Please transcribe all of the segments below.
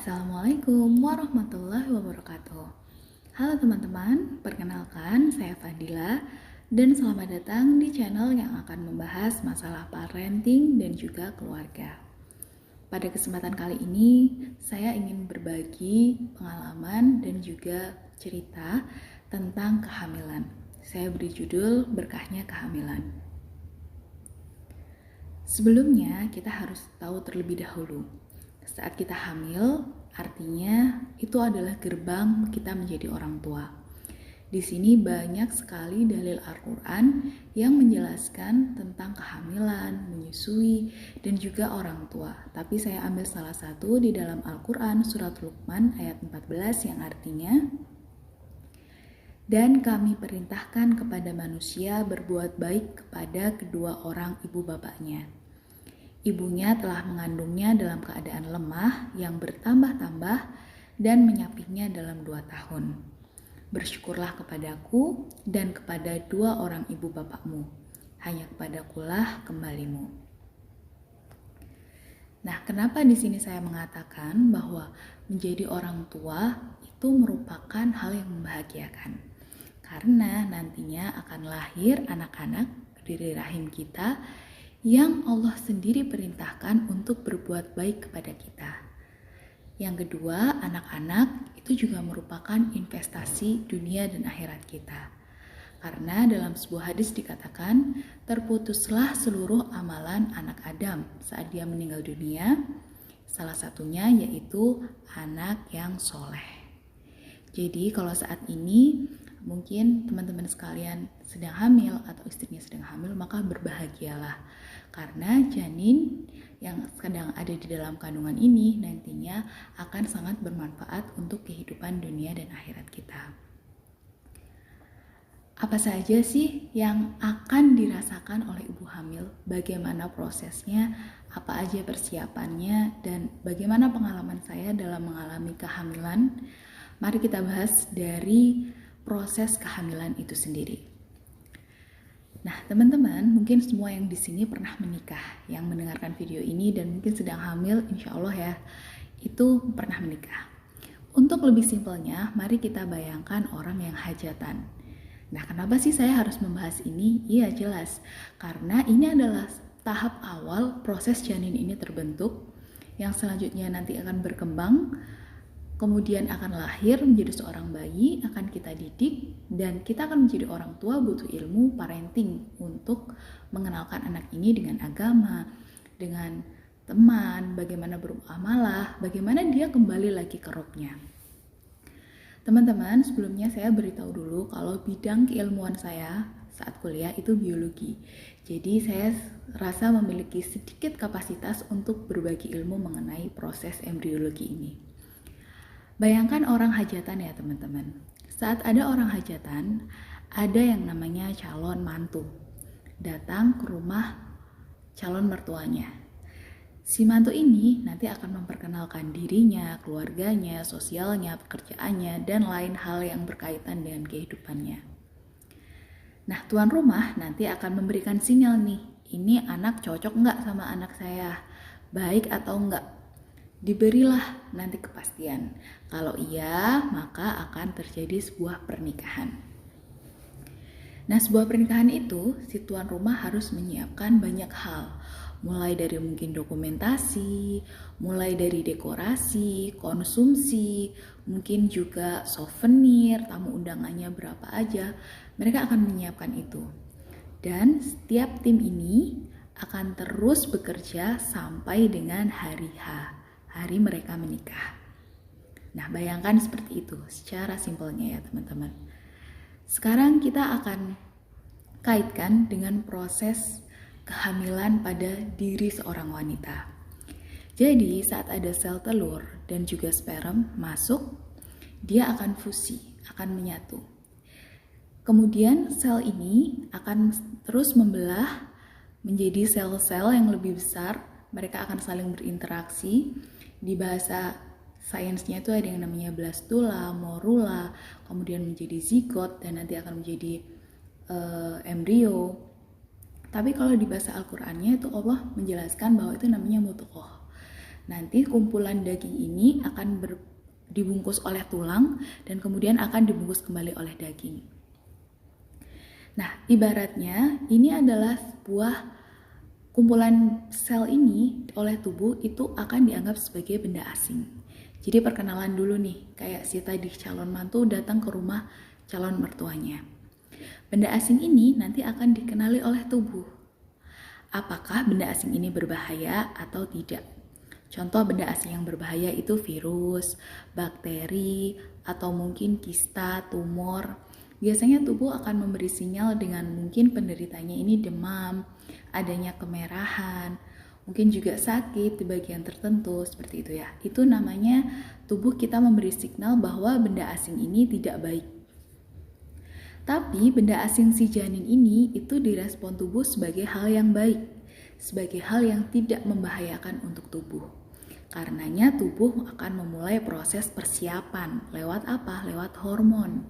Assalamualaikum warahmatullahi wabarakatuh. Halo teman-teman, perkenalkan saya Fadila dan selamat datang di channel yang akan membahas masalah parenting dan juga keluarga. Pada kesempatan kali ini, saya ingin berbagi pengalaman dan juga cerita tentang kehamilan. Saya beri judul Berkahnya Kehamilan. Sebelumnya, kita harus tahu terlebih dahulu. Saat kita hamil, artinya itu adalah gerbang kita menjadi orang tua. Di sini banyak sekali dalil Al-Quran yang menjelaskan tentang kehamilan, menyusui, dan juga orang tua. Tapi saya ambil salah satu di dalam Al-Quran, surat Luqman ayat 14 yang artinya, "Dan kami perintahkan kepada manusia berbuat baik kepada kedua orang ibu bapaknya. Ibunya telah mengandungnya dalam keadaan lemah yang bertambah-tambah dan menyapihnya dalam 2 tahun. Bersyukurlah kepadaku dan kepada 2 orang ibu bapakmu. Hanya kepadakulah kembalimu." Nah, kenapa di sini saya mengatakan bahwa menjadi orang tua itu merupakan hal yang membahagiakan? Karena nantinya akan lahir anak-anak dari rahim kita yang Allah sendiri perintahkan untuk berbuat baik kepada kita. Yang kedua, anak-anak itu juga merupakan investasi dunia dan akhirat kita. Karena dalam sebuah hadis dikatakan, terputuslah seluruh amalan anak Adam saat dia meninggal dunia, salah satunya yaitu anak yang soleh. Jadi kalau saat ini mungkin teman-teman sekalian sedang hamil atau istrinya sedang hamil, maka berbahagialah. Karena janin yang sedang ada di dalam kandungan ini nantinya akan sangat bermanfaat untuk kehidupan dunia dan akhirat kita. Apa saja sih yang akan dirasakan oleh ibu hamil? Bagaimana prosesnya? Apa aja persiapannya? Dan bagaimana pengalaman saya dalam mengalami kehamilan? Mari kita bahas dari proses kehamilan itu sendiri. Nah, teman-teman, mungkin semua yang di sini pernah menikah, yang mendengarkan video ini dan mungkin sedang hamil, insya Allah ya, itu pernah menikah. Untuk lebih simpelnya, mari kita bayangkan orang yang hajatan. Nah, kenapa sih saya harus membahas ini? Iya, jelas. Karena ini adalah tahap awal proses janin ini terbentuk, yang selanjutnya nanti akan berkembang, kemudian akan lahir menjadi seorang bayi, akan kita didik, dan kita akan menjadi orang tua butuh ilmu parenting untuk mengenalkan anak ini dengan agama, dengan teman, bagaimana bermuamalah, bagaimana dia kembali lagi ke rohnya. Teman-teman, sebelumnya saya beritahu dulu kalau bidang keilmuan saya saat kuliah itu biologi. Jadi saya rasa memiliki sedikit kapasitas untuk berbagi ilmu mengenai proses embriologi ini. Bayangkan orang hajatan ya teman-teman. Saat ada orang hajatan, ada yang namanya calon mantu datang ke rumah calon mertuanya. Si mantu ini nanti akan memperkenalkan dirinya, keluarganya, sosialnya, pekerjaannya, dan lain hal yang berkaitan dengan kehidupannya. Nah, tuan rumah nanti akan memberikan sinyal nih, ini anak cocok nggak sama anak saya, baik atau enggak. Diberilah nanti kepastian. Kalau iya, maka akan terjadi sebuah pernikahan. Nah, sebuah pernikahan itu, si tuan rumah harus menyiapkan banyak hal. Mulai dari mungkin dokumentasi, mulai dari dekorasi, konsumsi, mungkin juga souvenir, tamu undangannya berapa aja. Mereka akan menyiapkan itu. Dan setiap tim ini akan terus bekerja sampai dengan hari H. Hari mereka menikah. Nah, bayangkan seperti itu secara simpelnya ya teman-teman. Sekarang kita akan kaitkan dengan proses kehamilan pada diri seorang wanita. Jadi, saat ada sel telur dan juga sperma masuk, dia akan fusi, akan menyatu. Kemudian sel ini akan terus membelah menjadi sel-sel yang lebih besar. Mereka akan saling berinteraksi. Di bahasa sainsnya itu ada yang namanya blastula, morula, kemudian menjadi zigot dan nanti akan menjadi embrio. Tapi kalau di bahasa Al-Qur'annya itu Allah menjelaskan bahwa itu namanya mudghah. Nanti kumpulan daging ini akan dibungkus oleh tulang dan kemudian akan dibungkus kembali oleh daging. Nah, ibaratnya ini adalah sebuah kumpulan sel ini oleh tubuh itu akan dianggap sebagai benda asing. Jadi perkenalan dulu nih, kayak si tadi calon mantu datang ke rumah calon mertuanya. Benda asing ini nanti akan dikenali oleh tubuh. Apakah benda asing ini berbahaya atau tidak? Contoh benda asing yang berbahaya itu virus, bakteri, atau mungkin kista, tumor. Biasanya tubuh akan memberi sinyal dengan mungkin penderitanya ini demam, adanya kemerahan, mungkin juga sakit di bagian tertentu, seperti itu ya. Itu namanya tubuh kita memberi signal bahwa benda asing ini tidak baik. Tapi benda asing si janin ini itu direspon tubuh sebagai hal yang baik, sebagai hal yang tidak membahayakan untuk tubuh. Karenanya tubuh akan memulai proses persiapan. Lewat apa? Lewat hormon.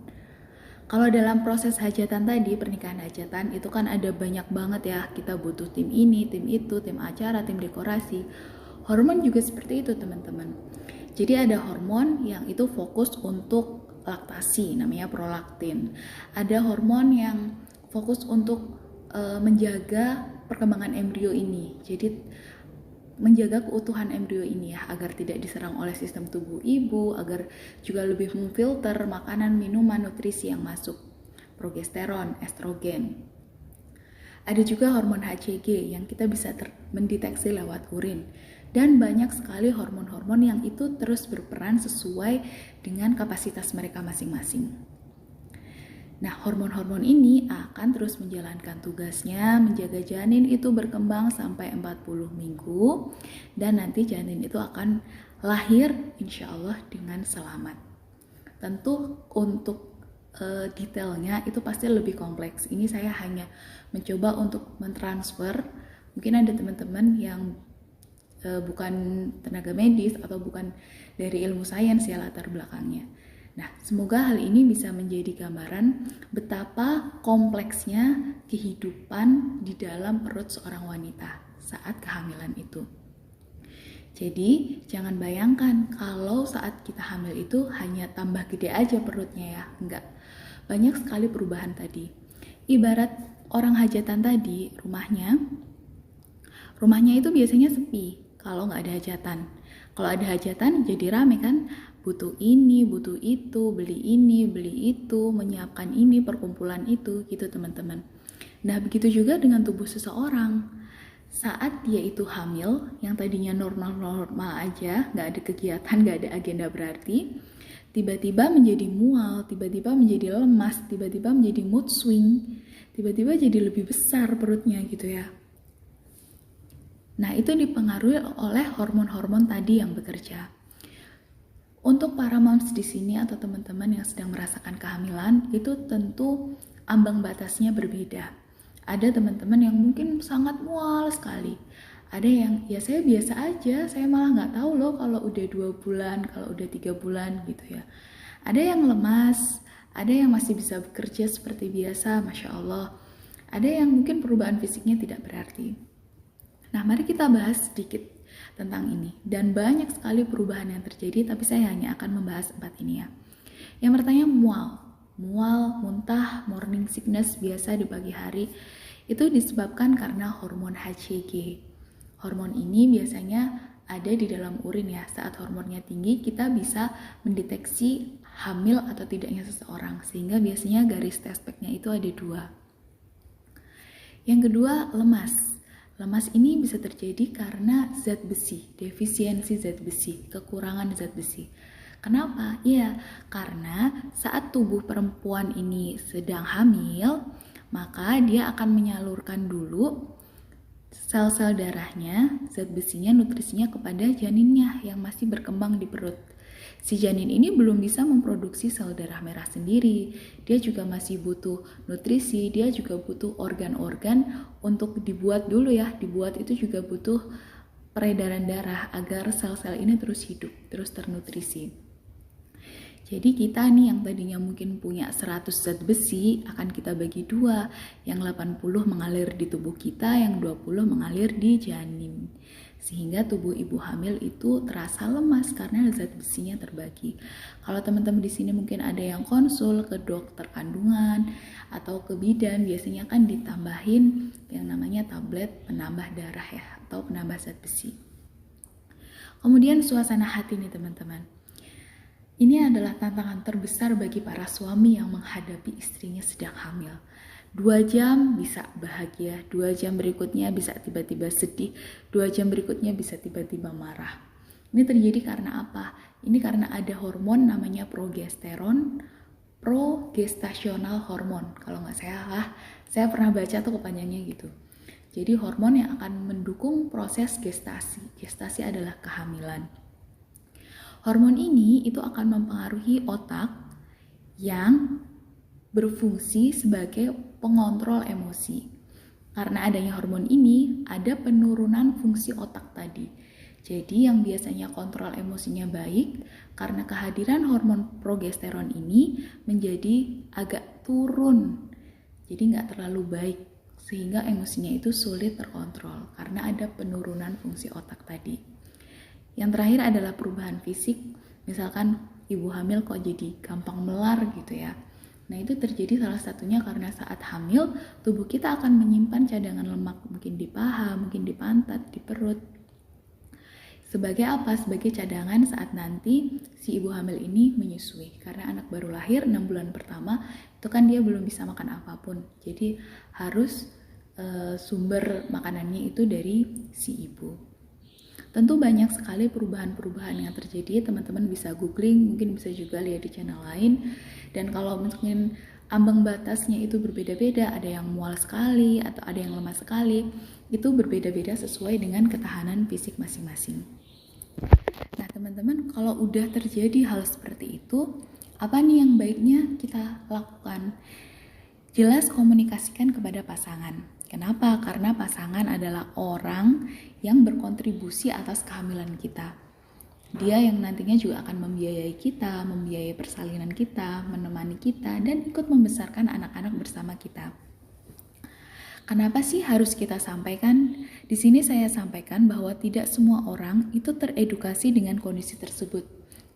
Kalau dalam proses hajatan tadi, pernikahan hajatan itu kan ada banyak banget ya. Kita butuh tim ini, tim itu, tim acara, tim dekorasi. Hormon juga seperti itu teman-teman. Jadi ada hormon yang itu fokus untuk laktasi, namanya prolaktin. Ada hormon yang fokus untuk menjaga perkembangan embrio ini. Jadi menjaga keutuhan embrio ini ya, agar tidak diserang oleh sistem tubuh ibu, agar juga lebih memfilter makanan, minuman, nutrisi yang masuk. Progesteron, estrogen. Ada juga hormon HCG yang kita bisa mendeteksi lewat urin. Dan banyak sekali hormon-hormon yang itu terus berperan sesuai dengan kapasitas mereka masing-masing. Nah, hormon-hormon ini akan terus menjalankan tugasnya menjaga janin itu berkembang sampai 40 minggu dan nanti janin itu akan lahir insya Allah dengan selamat. Tentu untuk detailnya itu pasti lebih kompleks. Ini saya hanya mencoba untuk mentransfer. Mungkin ada teman-teman yang bukan tenaga medis atau bukan dari ilmu sains ya latar belakangnya. Nah, semoga hal ini bisa menjadi gambaran betapa kompleksnya kehidupan di dalam perut seorang wanita saat kehamilan itu. Jadi, jangan bayangkan kalau saat kita hamil itu hanya tambah gede aja perutnya ya. Enggak. Banyak sekali perubahan tadi. Ibarat orang hajatan tadi, rumahnya itu biasanya sepi kalau nggak ada hajatan. Kalau ada hajatan jadi rame kan? Butuh ini, butuh itu, beli ini, beli itu, menyiapkan ini, perkumpulan itu, gitu teman-teman. Nah, begitu juga dengan tubuh seseorang. Saat dia itu hamil, yang tadinya normal-normal aja, nggak ada kegiatan, nggak ada agenda berarti, tiba-tiba menjadi mual, tiba-tiba menjadi lemas, tiba-tiba menjadi mood swing, tiba-tiba jadi lebih besar perutnya gitu ya. Nah, itu dipengaruhi oleh hormon-hormon tadi yang bekerja. Untuk para moms di sini atau teman-teman yang sedang merasakan kehamilan, itu tentu ambang batasnya berbeda. Ada teman-teman yang mungkin sangat mual sekali. Ada yang, ya saya biasa aja, saya malah nggak tahu loh kalau udah 2 bulan, kalau udah 3 bulan gitu ya. Ada yang lemas, ada yang masih bisa bekerja seperti biasa, Masya Allah. Ada yang mungkin perubahan fisiknya tidak berarti. Nah, mari kita bahas sedikit tentang ini. Dan banyak sekali perubahan yang terjadi, tapi saya hanya akan membahas 4 ini ya. Yang pertama mual, muntah, morning sickness biasa di pagi hari, itu disebabkan karena hormon HCG. Hormon ini biasanya ada di dalam urin ya. Saat hormonnya tinggi, kita bisa mendeteksi hamil atau tidaknya seseorang, sehingga biasanya garis test pack-nya itu ada 2. Yang kedua, lemas. Lemas ini bisa terjadi karena zat besi, defisiensi zat besi, kekurangan zat besi. Kenapa? Iya, karena saat tubuh perempuan ini sedang hamil, maka dia akan menyalurkan dulu sel-sel darahnya, zat besinya, nutrisinya kepada janinnya yang masih berkembang di perut. Si janin ini belum bisa memproduksi sel darah merah sendiri. Dia juga masih butuh nutrisi, dia juga butuh organ-organ untuk dibuat dulu ya. Dibuat itu juga butuh peredaran darah agar sel-sel ini terus hidup, terus ternutrisi. Jadi kita nih yang tadinya mungkin punya 100 zat besi akan kita bagi 2. Yang 80 mengalir di tubuh kita, yang 20 mengalir di janin. sehingga tubuh ibu hamil itu terasa lemas karena zat besinya terbagi. Kalau teman-teman di sini mungkin ada yang konsul ke dokter kandungan atau ke bidan, biasanya kan ditambahin yang namanya tablet penambah darah ya, atau penambah zat besi. Kemudian suasana hati nih teman-teman. Ini adalah tantangan terbesar bagi para suami yang menghadapi istrinya sedang hamil. 2 jam bisa bahagia, 2 jam berikutnya bisa tiba-tiba sedih, 2 jam berikutnya bisa tiba-tiba marah. Ini terjadi karena apa? Ini karena ada hormon namanya progesteron, progestasional hormon. Kalau nggak salah, saya pernah baca tuh kepanjangannya gitu. Jadi hormon yang akan mendukung proses gestasi. Gestasi adalah kehamilan. Hormon ini itu akan mempengaruhi otak yang berfungsi sebagai pengontrol emosi. Karena adanya hormon ini, ada penurunan fungsi otak tadi. Jadi yang biasanya kontrol emosinya baik, karena kehadiran hormon progesteron ini menjadi agak turun. Jadi nggak terlalu baik, sehingga emosinya itu sulit terkontrol karena ada penurunan fungsi otak tadi. Yang terakhir adalah perubahan fisik, misalkan ibu hamil kok jadi gampang melar gitu ya. Nah itu terjadi salah satunya karena saat hamil, tubuh kita akan menyimpan cadangan lemak mungkin di paha, mungkin di pantat, di perut. Sebagai apa? Sebagai cadangan saat nanti si ibu hamil ini menyusui. Karena anak baru lahir 6 bulan pertama, itu kan dia belum bisa makan apapun. Jadi harus sumber makanannya itu dari si ibu. Tentu banyak sekali perubahan-perubahan yang terjadi, teman-teman bisa googling, mungkin bisa juga lihat di channel lain. Dan kalau mungkin ambang batasnya itu berbeda-beda, ada yang mual sekali atau ada yang lemah sekali, itu berbeda-beda sesuai dengan ketahanan fisik masing-masing. Nah teman-teman, kalau udah terjadi hal seperti itu, apa nih yang baiknya kita lakukan? Jelas komunikasikan kepada pasangan. Kenapa? Karena pasangan adalah orang yang berkontribusi atas kehamilan kita. Dia yang nantinya juga akan membiayai kita, membiayai persalinan kita, menemani kita, dan ikut membesarkan anak-anak bersama kita. Kenapa sih harus kita sampaikan? Di sini saya sampaikan bahwa tidak semua orang itu teredukasi dengan kondisi tersebut.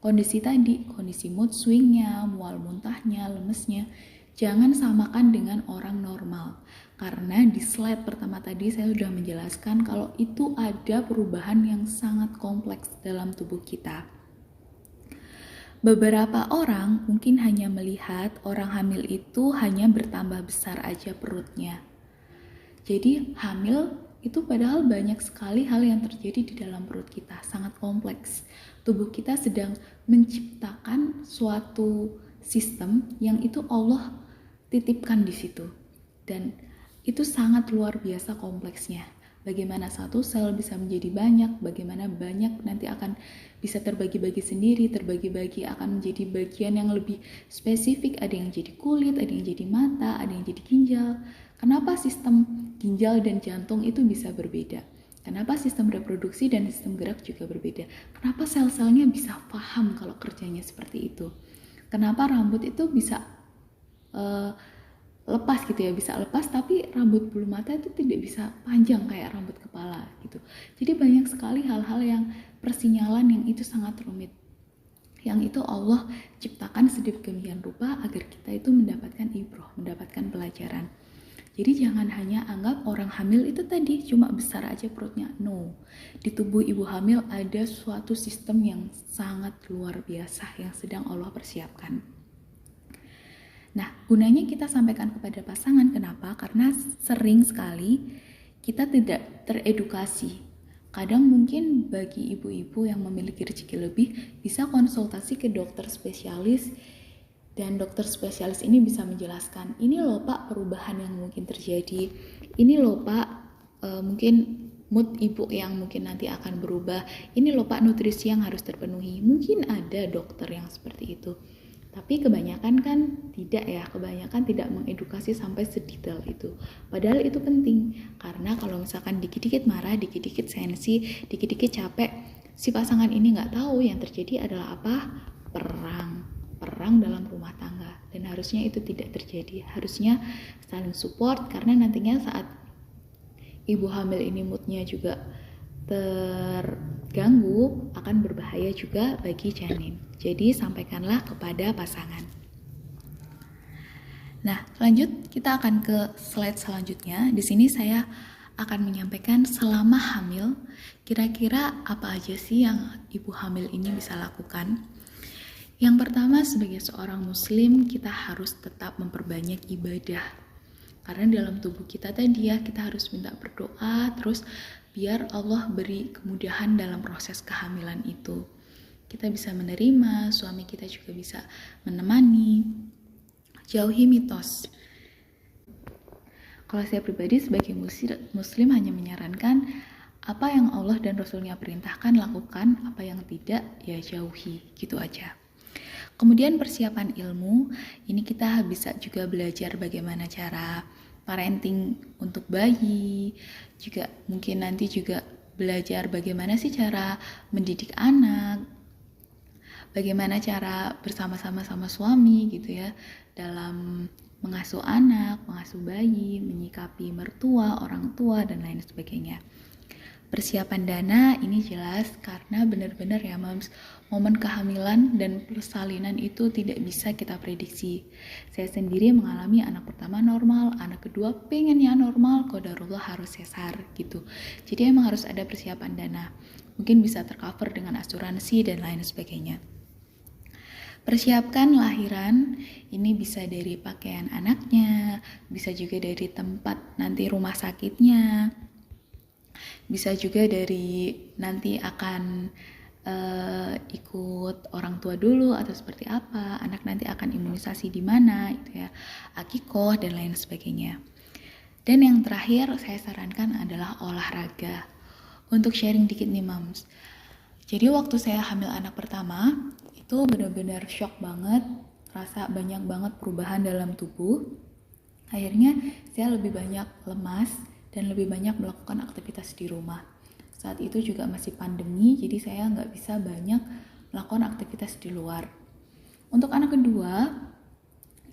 Kondisi tadi, kondisi mood swingnya, mual muntahnya, lemesnya, jangan samakan dengan orang normal. Karena di slide pertama tadi saya sudah menjelaskan kalau itu ada perubahan yang sangat kompleks dalam tubuh kita. Beberapa orang mungkin hanya melihat orang hamil itu hanya bertambah besar aja perutnya. Jadi hamil itu padahal banyak sekali hal yang terjadi di dalam perut kita, sangat kompleks. Tubuh kita sedang menciptakan suatu sistem yang itu Allah titipkan di situ. Dan itu sangat luar biasa kompleksnya. Bagaimana satu sel bisa menjadi banyak, bagaimana banyak nanti akan bisa terbagi-bagi sendiri, terbagi-bagi akan menjadi bagian yang lebih spesifik, ada yang jadi kulit, ada yang jadi mata, ada yang jadi ginjal. Kenapa sistem ginjal dan jantung itu bisa berbeda? Kenapa sistem reproduksi dan sistem gerak juga berbeda? Kenapa sel-selnya bisa paham kalau kerjanya seperti itu? Kenapa rambut itu bisa lepas gitu ya, bisa lepas tapi rambut bulu mata itu tidak bisa panjang kayak rambut kepala gitu. Jadi banyak sekali hal-hal yang persinyalan yang itu sangat rumit, yang itu Allah ciptakan sedemikian rupa agar kita itu mendapatkan ibroh, mendapatkan pelajaran. Jadi jangan hanya anggap orang hamil itu tadi cuma besar aja perutnya. No, di tubuh ibu hamil ada suatu sistem yang sangat luar biasa yang sedang Allah persiapkan. Nah, gunanya kita sampaikan kepada pasangan, kenapa? Karena sering sekali kita tidak teredukasi. Kadang mungkin bagi ibu-ibu yang memiliki rezeki lebih, bisa konsultasi ke dokter spesialis, dan dokter spesialis ini bisa menjelaskan, ini loh Pak perubahan yang mungkin terjadi, ini loh Pak mungkin mood ibu yang mungkin nanti akan berubah, ini loh Pak nutrisi yang harus terpenuhi. Mungkin ada dokter yang seperti itu. Tapi kebanyakan kan tidak ya, kebanyakan tidak mengedukasi sampai sedetail itu. Padahal itu penting, karena kalau misalkan dikit-dikit marah, dikit-dikit sensi, dikit-dikit capek, si pasangan ini nggak tahu yang terjadi adalah apa? Perang dalam rumah tangga. Dan harusnya itu tidak terjadi, harusnya saling support, karena nantinya saat ibu hamil ini moodnya juga terganggu akan berbahaya juga bagi janin. Jadi sampaikanlah kepada pasangan. Nah, lanjut kita akan ke slide selanjutnya. Di sini saya akan menyampaikan selama hamil, kira-kira apa aja sih yang ibu hamil ini bisa lakukan. Yang pertama, sebagai seorang muslim, kita harus tetap memperbanyak ibadah. Karena dalam tubuh kita tadi ya, kita harus minta berdoa, terus biar Allah beri kemudahan dalam proses kehamilan itu. Kita bisa menerima, suami kita juga bisa menemani. Jauhi mitos. Kalau saya pribadi sebagai muslim hanya menyarankan apa yang Allah dan Rasulnya perintahkan lakukan, apa yang tidak ya jauhi, gitu aja. Kemudian persiapan ilmu, ini kita bisa juga belajar bagaimana cara parenting untuk bayi, juga mungkin nanti juga belajar bagaimana sih cara mendidik anak, bagaimana cara bersama-sama sama suami gitu ya, dalam mengasuh anak, mengasuh bayi, menyikapi mertua, orang tua, dan lain sebagainya. Persiapan dana ini jelas karena benar-benar ya moms, momen kehamilan dan persalinan itu tidak bisa kita prediksi. Saya sendiri mengalami anak pertama normal, anak kedua pengennya normal, qadarullah harus sesar gitu. Jadi emang harus ada persiapan dana. Mungkin bisa tercover dengan asuransi dan lain sebagainya. Persiapkan lahiran, ini bisa dari pakaian anaknya, bisa juga dari tempat nanti rumah sakitnya, bisa juga dari nanti akan ikut orang tua dulu atau seperti apa, anak nanti akan imunisasi di mana, itu ya, akikoh dan lain sebagainya. Dan yang terakhir saya sarankan adalah olahraga. Untuk sharing dikit nih moms. Jadi waktu saya hamil anak pertama, itu benar-benar shock banget, rasa banyak banget perubahan dalam tubuh. Akhirnya saya lebih banyak lemas dan lebih banyak melakukan aktivitas di rumah. Saat itu juga masih pandemi, jadi saya nggak bisa banyak melakukan aktivitas di luar. Untuk anak kedua,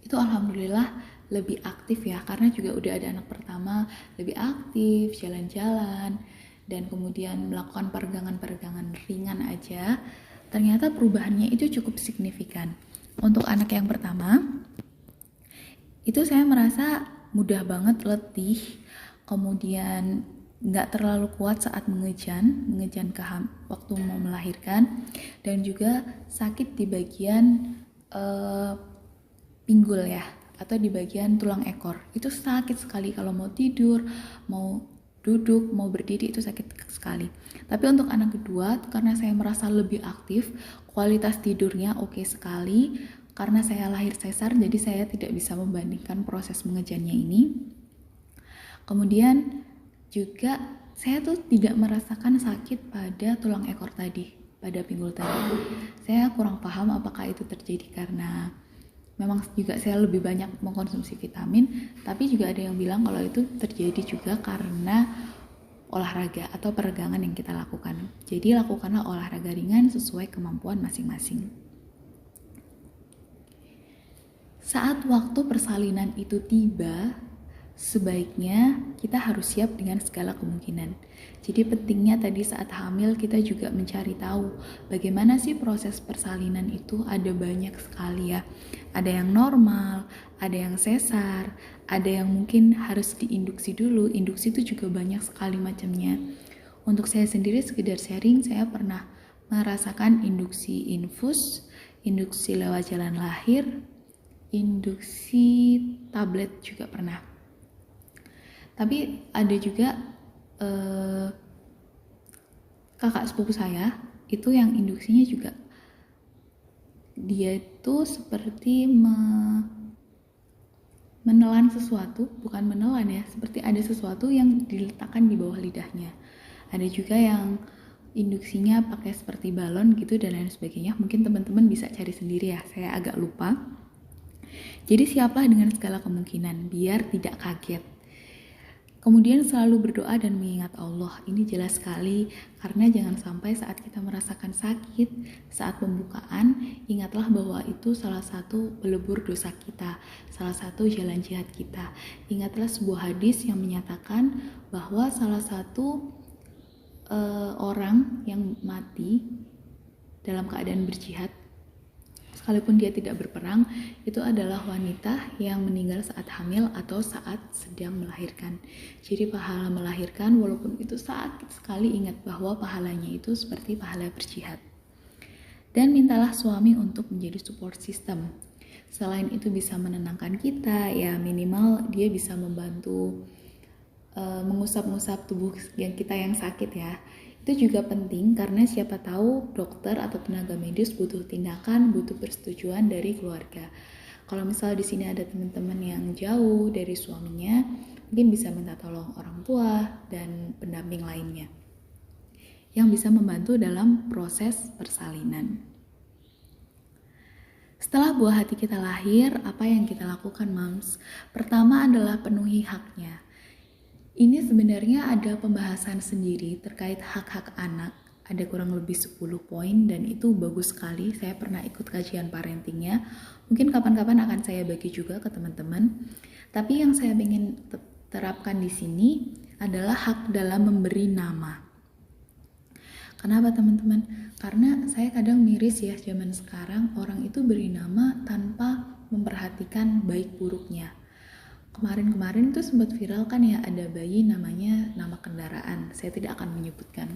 itu alhamdulillah lebih aktif ya, karena juga udah ada anak pertama, lebih aktif, jalan-jalan, dan kemudian melakukan peregangan-peregangan ringan aja. Ternyata perubahannya itu cukup signifikan. Untuk anak yang pertama, itu saya merasa mudah banget letih, kemudian nggak terlalu kuat saat mengejan waktu mau melahirkan, dan juga sakit di bagian pinggul ya, atau di bagian tulang ekor. Itu sakit sekali kalau mau tidur, mau duduk, mau berdiri itu sakit sekali. Tapi untuk anak kedua, karena saya merasa lebih aktif, kualitas tidurnya oke sekali. Karena saya lahir sesar, jadi saya tidak bisa membandingkan proses mengejannya ini. Kemudian juga saya tuh tidak merasakan sakit pada tulang ekor tadi, pada pinggul tadi. Saya kurang paham apakah itu terjadi karena memang juga saya lebih banyak mengkonsumsi vitamin, tapi juga ada yang bilang kalau itu terjadi juga karena olahraga atau peregangan yang kita lakukan. Jadi lakukanlah olahraga ringan sesuai kemampuan masing-masing. Saat waktu persalinan itu tiba, sebaiknya kita harus siap dengan segala kemungkinan. Jadi pentingnya tadi saat hamil kita juga mencari tahu bagaimana sih proses persalinan itu, ada banyak sekali ya. Ada yang normal, ada yang sesar, ada yang mungkin harus diinduksi dulu. Induksi itu juga banyak sekali macamnya. Untuk saya sendiri sekedar sharing, saya pernah merasakan induksi infus, induksi lewat jalan lahir, induksi tablet juga pernah. Tapi ada juga kakak sepupu saya itu yang induksinya juga dia itu seperti menelan sesuatu, bukan menelan ya, seperti ada sesuatu yang diletakkan di bawah lidahnya. Ada juga yang induksinya pakai seperti balon gitu dan lain sebagainya. Mungkin teman-teman bisa cari sendiri ya, saya agak lupa. Jadi siaplah dengan segala kemungkinan biar tidak kaget. Kemudian selalu berdoa dan mengingat Allah. Ini jelas sekali, karena jangan sampai saat kita merasakan sakit, saat pembukaan, ingatlah bahwa itu salah satu pelebur dosa kita, salah satu jalan jihad kita. Ingatlah sebuah hadis yang menyatakan bahwa salah satu orang yang mati dalam keadaan berjihad, sekalipun dia tidak berperang, itu adalah wanita yang meninggal saat hamil atau saat sedang melahirkan. Jadi pahala melahirkan walaupun itu sakit sekali, ingat bahwa pahalanya itu seperti pahala berjihad. Dan mintalah suami untuk menjadi support system. Selain itu bisa menenangkan kita, ya minimal dia bisa membantu mengusap-ngusap tubuh kita yang sakit ya. Itu juga penting karena siapa tahu dokter atau tenaga medis butuh tindakan, butuh persetujuan dari keluarga. Kalau misal di sini ada teman-teman yang jauh dari suaminya, mungkin bisa minta tolong orang tua dan pendamping lainnya yang bisa membantu dalam proses persalinan. Setelah buah hati kita lahir, apa yang kita lakukan, Moms? Pertama adalah penuhi haknya. Ini sebenarnya ada pembahasan sendiri terkait hak-hak anak, ada kurang lebih 10 poin dan itu bagus sekali. Saya pernah ikut kajian parentingnya, mungkin kapan-kapan akan saya bagi juga ke teman-teman. Tapi yang saya ingin terapkan di sini adalah hak dalam memberi nama. Kenapa teman-teman? Karena saya kadang miris ya zaman sekarang orang itu beri nama tanpa memperhatikan baik buruknya. Kemarin-kemarin tuh sempat viral kan ya, ada bayi namanya nama kendaraan. Saya tidak akan menyebutkan.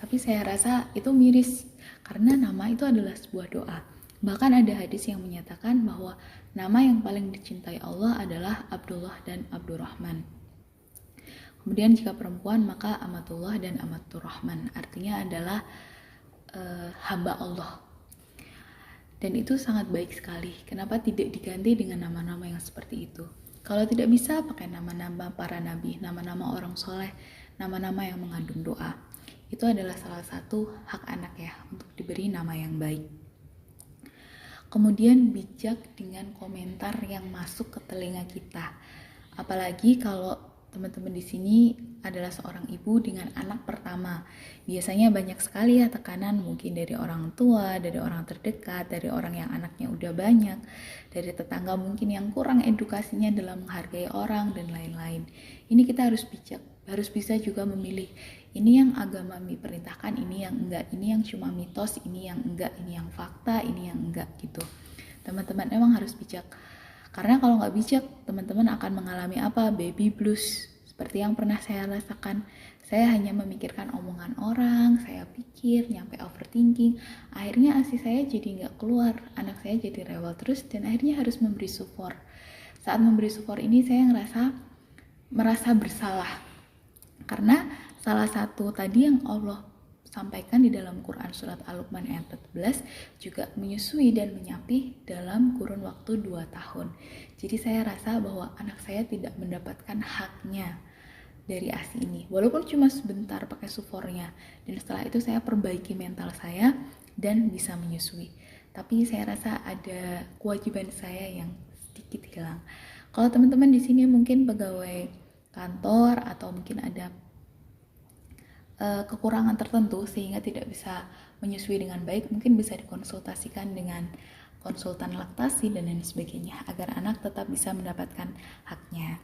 Tapi saya rasa itu miris karena nama itu adalah sebuah doa. Bahkan ada hadis yang menyatakan bahwa nama yang paling dicintai Allah adalah Abdullah dan Abdurrahman. Kemudian jika perempuan maka Amatullah dan Amaturrahman. Artinya adalah hamba Allah. Dan itu sangat baik sekali. Kenapa tidak diganti dengan nama-nama yang seperti itu? Kalau tidak bisa, pakai nama-nama para nabi, nama-nama orang soleh, nama-nama yang mengandung doa. Itu adalah salah satu hak anak ya, untuk diberi nama yang baik. Kemudian bijak dengan komentar yang masuk ke telinga kita. Apalagi kalau teman-teman di sini adalah seorang ibu dengan anak pertama. Biasanya banyak sekali ya tekanan, mungkin dari orang tua, dari orang terdekat, dari orang yang anaknya udah banyak, dari tetangga mungkin yang kurang edukasinya dalam menghargai orang dan lain-lain. Ini kita harus bijak, harus bisa juga memilih. Ini yang agama perintahkan, ini yang enggak, ini yang cuma mitos, ini yang enggak, ini yang fakta, ini yang enggak gitu. Teman-teman emang harus bijak. Karena kalau nggak bijak, teman-teman akan mengalami apa? Baby blues. Seperti yang pernah saya rasakan. Saya hanya memikirkan omongan orang, saya pikir, nyampe overthinking. Akhirnya ASI saya jadi nggak keluar. Anak saya jadi rewel terus dan akhirnya harus memberi support. Saat memberi support ini saya merasa bersalah. Karena salah satu tadi yang Allah sampaikan di dalam Quran surat Al-Luqman ayat 14 juga menyusui dan menyapih dalam kurun waktu 2 tahun. Jadi saya rasa bahwa anak saya tidak mendapatkan haknya dari ASI ini. Walaupun cuma sebentar pakai sufornya. Dan setelah itu saya perbaiki mental saya dan bisa menyusui. Tapi saya rasa ada kewajiban saya yang sedikit hilang. Kalau teman-teman di sini mungkin pegawai kantor atau mungkin ada kekurangan tertentu sehingga tidak bisa menyusui dengan baik, mungkin bisa dikonsultasikan dengan konsultan laktasi dan lain sebagainya agar anak tetap bisa mendapatkan haknya.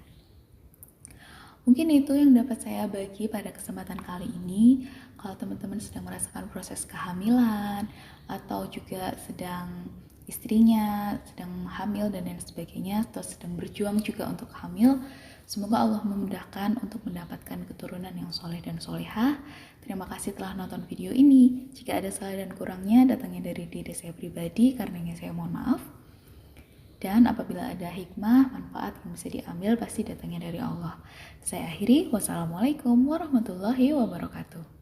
Mungkin itu yang dapat saya bagi pada kesempatan kali ini. Kalau teman-teman sedang merasakan proses kehamilan atau juga sedang istrinya sedang hamil dan lain sebagainya, atau sedang berjuang juga untuk hamil, semoga Allah memudahkan untuk mendapatkan keturunan yang soleh dan solehah. Terima kasih telah nonton video ini. Jika ada salah dan kurangnya, datangnya dari diri saya pribadi, karenanya saya mohon maaf. Dan apabila ada hikmah, manfaat yang bisa diambil, pasti datangnya dari Allah. Saya akhiri, wassalamualaikum warahmatullahi wabarakatuh.